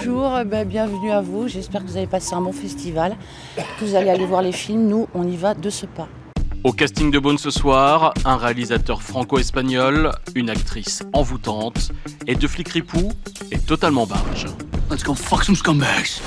bonjour, bienvenue à vous. J'espère que vous avez passé un bon festival, que vous allez aller voir les films. Nous, on y va de ce pas. Au casting de Beaune ce soir, un réalisateur franco-espagnol, une actrice envoûtante et deux flics ripoux et totalement barges. Let's go fuck some scumbags.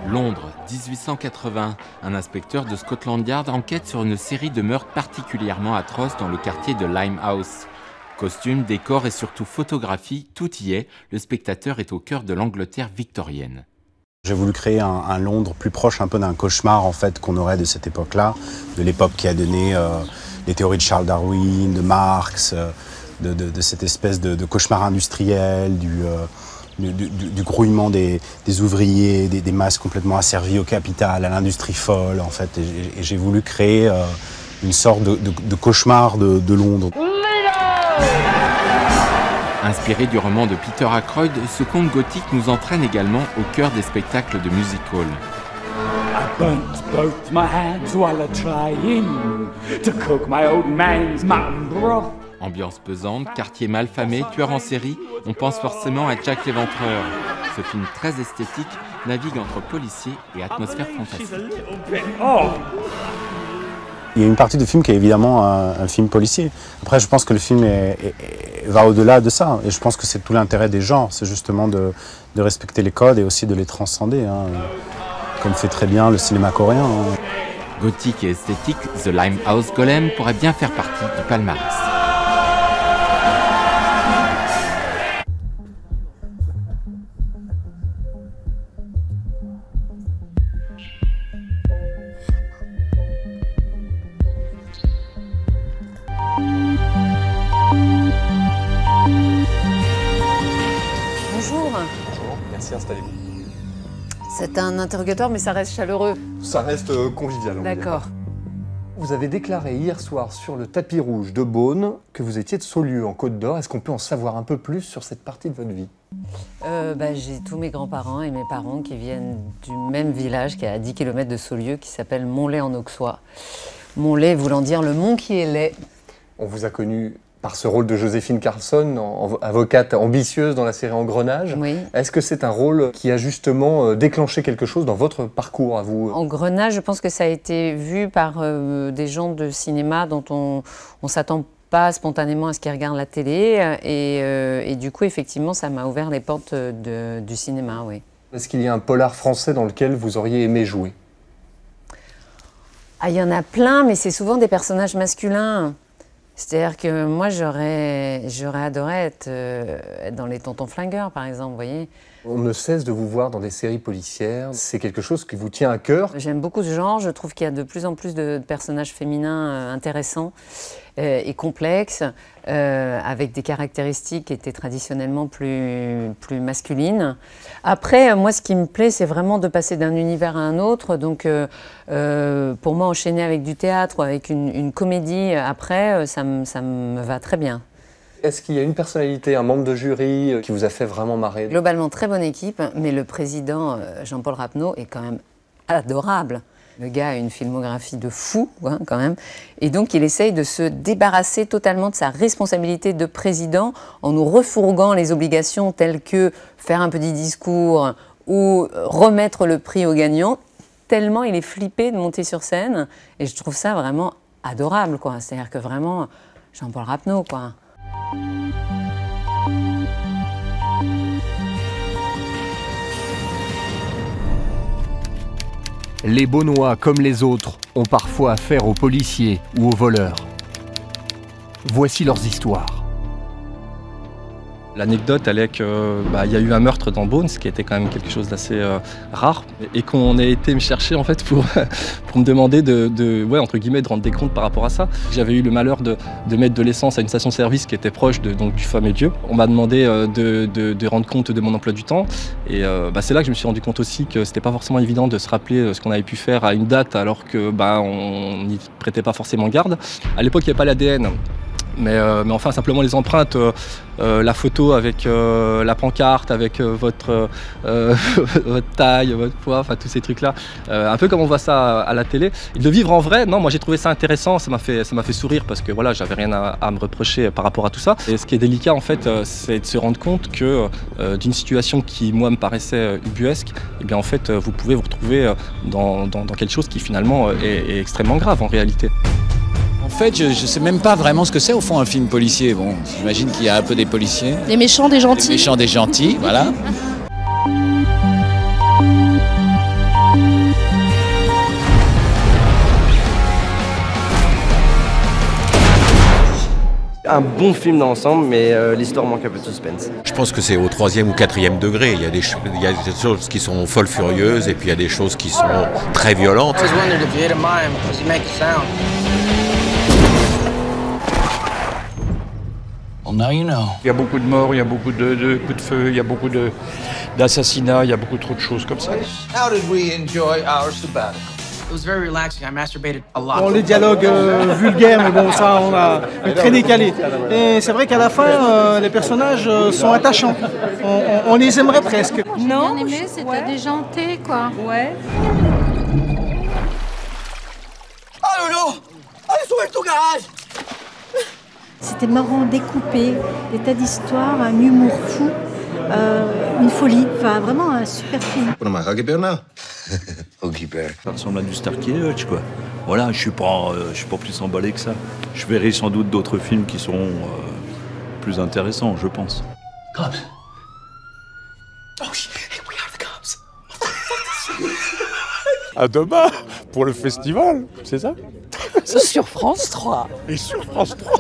Londres, 1880. Un inspecteur de Scotland Yard enquête sur une série de meurtres particulièrement atroces dans le quartier de Limehouse. Costumes, décors et surtout photographie, tout y est. Le spectateur est au cœur de l'Angleterre victorienne. J'ai voulu créer un Londres plus proche un peu d'un cauchemar en fait qu'on aurait de cette époque-là, de l'époque qui a donné les théories de Charles Darwin, de Marx, de cette espèce de cauchemar industriel, du grouillement des ouvriers, des masses complètement asservies au capital, à l'industrie folle en fait. Et j'ai voulu créer une sorte de cauchemar de Londres. Inspiré du roman de Peter Ackroyd, ce conte gothique nous entraîne également au cœur des spectacles de music hall. I burnt both my hands while trying to cook my old man's mutton broth. Ambiance pesante, quartier malfamé, tueur en série, on pense forcément à Jack l'Éventreur. Ce film très esthétique navigue entre policiers et atmosphère fantastique. Il y a une partie du film qui est évidemment un film policier. Après, je pense que le film va au-delà de ça. Et je pense que c'est tout l'intérêt des genres. C'est justement de respecter les codes et aussi de les transcender, hein, comme fait très bien le cinéma coréen. Hein. Gothique et esthétique, The Limehouse Golem pourrait bien faire partie du palmarès. Bonjour. Bonjour, merci, installez-vous. C'est un interrogatoire, mais ça reste chaleureux. Ça reste convivial. D'accord. Vous avez déclaré hier soir sur le tapis rouge de Beaune que vous étiez de Saulieu, en Côte d'Or. Est-ce qu'on peut en savoir un peu plus sur cette partie de votre vie? J'ai tous mes grands-parents et mes parents qui viennent du même village qui est à 10 km de Saulieu, qui s'appelle Montlay-en-Auxois. Montlay voulant dire le mont qui est laid. On vous a connu par ce rôle de Joséphine Carlson, avocate ambitieuse dans la série Engrenage. Oui. Est-ce que c'est un rôle qui a justement déclenché quelque chose dans votre parcours à vous? Engrenage, je pense que ça a été vu par des gens de cinéma dont on ne s'attend pas spontanément à ce qu'ils regardent la télé. Et du coup, effectivement, ça m'a ouvert les portes du cinéma, oui. Est-ce qu'il y a un polar français dans lequel vous auriez aimé jouer? Ah, il y en a plein, mais c'est souvent des personnages masculins. C'est-à-dire que moi, j'aurais adoré être dans Les Tontons Flingueurs, par exemple, vous voyez. On ne cesse de vous voir dans des séries policières. C'est quelque chose qui vous tient à cœur. J'aime beaucoup ce genre. Je trouve qu'il y a de plus en plus de personnages féminins intéressants et complexes, avec des caractéristiques qui étaient traditionnellement plus masculines. Après, moi, ce qui me plaît, c'est vraiment de passer d'un univers à un autre. Donc, pour moi, enchaîner avec du théâtre ou avec une comédie, après, ça me va très bien. Est-ce qu'il y a une personnalité, un membre de jury qui vous a fait vraiment marrer? Globalement, très bonne équipe, mais le président, Jean-Paul Rapneau, est quand même adorable. Le gars a une filmographie de fou, hein, quand même. Et donc, il essaye de se débarrasser totalement de sa responsabilité de président en nous refourguant les obligations telles que faire un petit discours ou remettre le prix aux gagnants, tellement il est flippé de monter sur scène. Et je trouve ça vraiment adorable, quoi. C'est-à-dire que vraiment, Jean-Paul Rapneau, quoi. Les Beaunois, comme les autres, ont parfois affaire aux policiers ou aux voleurs. Voici leurs histoires. L'anecdote, elle est qu'il y a eu un meurtre dans Beaune, ce qui était quand même quelque chose d'assez rare, et qu'on ait été me chercher en fait pour me demander entre guillemets, de rendre des comptes par rapport à ça. J'avais eu le malheur de mettre de l'essence à une station-service qui était proche du fameux lieu. On m'a demandé de rendre compte de mon emploi du temps, et c'est là que je me suis rendu compte aussi que c'était pas forcément évident de se rappeler ce qu'on avait pu faire à une date alors que on n'y prêtait pas forcément garde. À l'époque, il n'y avait pas l'ADN. Mais enfin, simplement les empreintes, la photo avec la pancarte, avec votre taille, votre poids, enfin tous ces trucs-là, un peu comme on voit ça à la télé. Et de le vivre en vrai, non, moi j'ai trouvé ça intéressant, ça m'a fait sourire parce que voilà, j'avais rien à me reprocher par rapport à tout ça. Et ce qui est délicat en fait, c'est de se rendre compte que d'une situation qui moi me paraissait ubuesque, et bien en fait vous pouvez vous retrouver dans quelque chose qui finalement est extrêmement grave en réalité. En fait, je ne sais même pas vraiment ce que c'est au fond un film policier. Bon, j'imagine qu'il y a un peu des policiers. Des méchants, des gentils. Des méchants, des gentils, voilà. Un bon film d'ensemble, mais l'histoire manque un peu de suspense. Je pense que c'est au 3e ou 4e degré. Il y a des choses qui sont folles furieuses et puis il y a des choses qui sont très violentes. Well, now you know. Il y a beaucoup de morts, il y a beaucoup de coups de feu, il y a beaucoup d'assassinats, il y a beaucoup trop de choses comme ça. How did we enjoy our sabbatical? It was very relaxing. I masturbated a lot. Bon, les dialogues vulgaires, mais bon, ça, on a très décalé. Et c'est vrai qu'à la fin, les personnages sont attachants. On les aimerait presque. Non, bien aimé, c'était déjanté, quoi. Ouais. Oh non! Allez sauver ton garage! C'était marrant, découpé, des tas d'histoires, un humour fou, une folie. Enfin, vraiment un super film. Ça ressemble à du Starkey Hutch, quoi. Voilà, je suis pas plus emballé que ça. Je verrai sans doute d'autres films qui seront plus intéressants, je pense. Cops. Oh shit, we are the cops. À demain pour le festival, c'est ça? Sur France 3. Et sur France 3.